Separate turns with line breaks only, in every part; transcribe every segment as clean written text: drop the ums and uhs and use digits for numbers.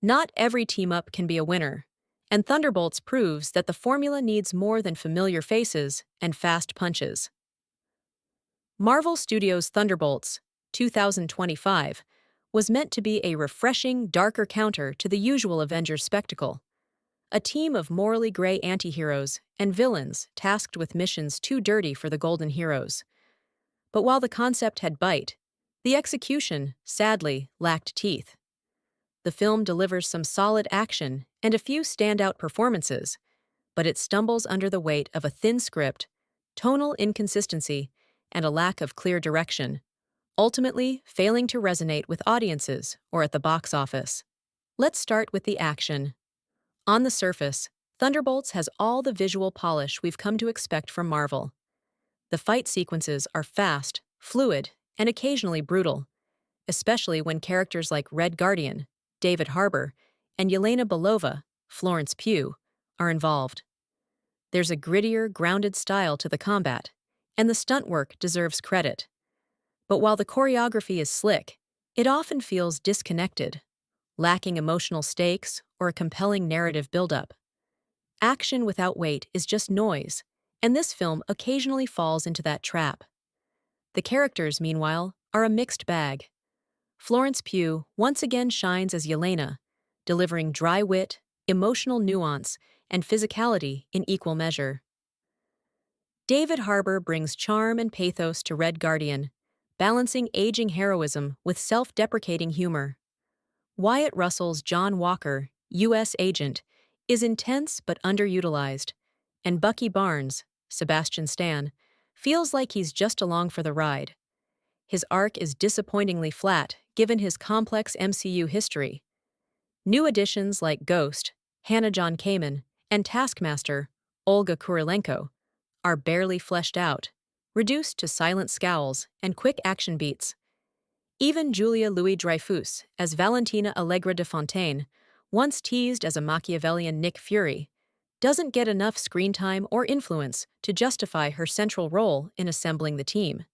Not every team-up can be a winner, and Thunderbolts proves that the formula needs more than familiar faces and fast punches. Marvel Studios' Thunderbolts, 2025, was meant to be a refreshing, darker counter to the usual Avengers spectacle. A team of morally gray anti-heroes and villains tasked with missions too dirty for the golden heroes. But while the concept had bite, the execution, sadly, lacked teeth. The film delivers some solid action and a few standout performances, but it stumbles under the weight of a thin script, tonal inconsistency, and a lack of clear direction, ultimately failing to resonate with audiences or at the box office. Let's start with the action. On the surface, Thunderbolts has all the visual polish we've come to expect from Marvel. The fight sequences are fast, fluid, and occasionally brutal, especially when characters like Red Guardian, David Harbour, and Yelena Belova, Florence Pugh, are involved. There's a grittier, grounded style to the combat, and the stunt work deserves credit. But while the choreography is slick, it often feels disconnected, lacking emotional stakes or a compelling narrative buildup. Action without weight is just noise, and this film occasionally falls into that trap. The characters, meanwhile, are a mixed bag. Florence Pugh once again shines as Yelena, delivering dry wit, emotional nuance, and physicality in equal measure. David Harbour brings charm and pathos to Red Guardian, balancing aging heroism with self-deprecating humor. Wyatt Russell's John Walker, U.S. agent, is intense but underutilized, and Bucky Barnes, Sebastian Stan, feels like he's just along for the ride. His arc is disappointingly flat given his complex MCU history. New additions like Ghost, John Kamen, and Taskmaster, Olga Kurylenko, are barely fleshed out, reduced to silent scowls and quick action beats. Even Julia Louis-Dreyfus as Valentina Allegra de Fontaine, once teased as a Machiavellian Nick Fury, doesn't get enough screen time or influence to justify her central role in assembling the team.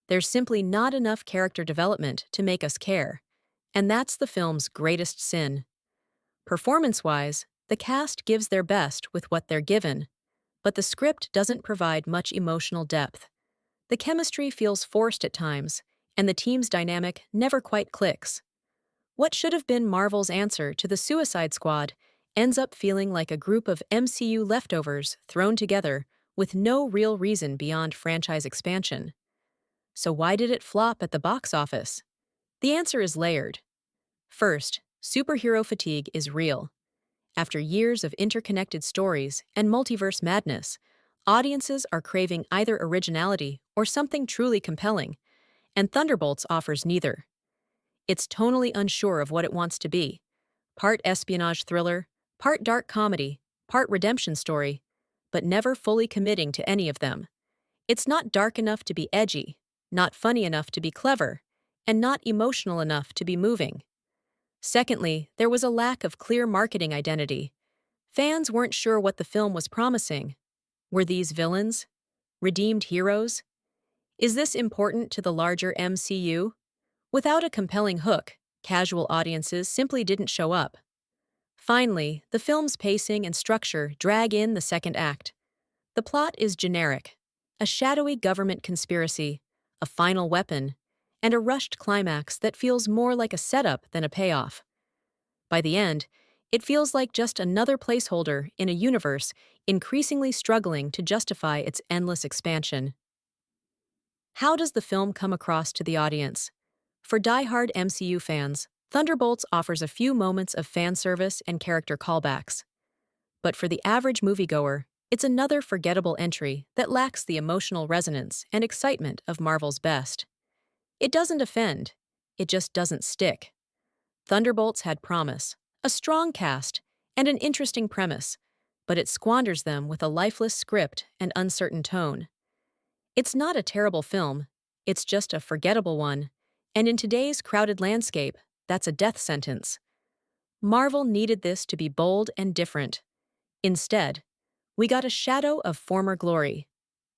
There's simply not enough character development to make us care, and that's the film's greatest sin. Performance-wise, the cast gives their best with what they're given, but the script doesn't provide much emotional depth. The chemistry feels forced at times, and the team's dynamic never quite clicks. What should have been Marvel's answer to the Suicide Squad ends up feeling like a group of MCU leftovers thrown together with no real reason beyond franchise expansion. So why did it flop at the box office? The answer is layered. First, superhero fatigue is real. After years of interconnected stories and multiverse madness, audiences are craving either originality or something truly compelling, and Thunderbolts offers neither. It's tonally unsure of what it wants to be. Part espionage thriller, part dark comedy, part redemption story, but never fully committing to any of them. It's not dark enough to be edgy, not funny enough to be clever, and not emotional enough to be moving. Secondly, there was a lack of clear marketing identity. Fans weren't sure what the film was promising. Were these villains? Redeemed heroes? Is this important to the larger MCU? Without a compelling hook, casual audiences simply didn't show up. Finally, the film's pacing and structure drag in the second act. The plot is generic: a shadowy government conspiracy, a final weapon, and a rushed climax that feels more like a setup than a payoff. By the end, it feels like just another placeholder in a universe increasingly struggling to justify its endless expansion. How does the film come across to the audience? For die-hard MCU fans, Thunderbolts offers a few moments of fan service and character callbacks. But for the average moviegoer, it's another forgettable entry that lacks the emotional resonance and excitement of Marvel's best. It doesn't offend, it just doesn't stick. Thunderbolts had promise, a strong cast, and an interesting premise, but it squanders them with a lifeless script and uncertain tone. It's not a terrible film, it's just a forgettable one, and in today's crowded landscape, that's a death sentence. Marvel needed this to be bold and different. Instead, we got a shadow of former glory.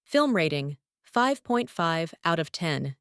Film rating, 5.5 out of 10.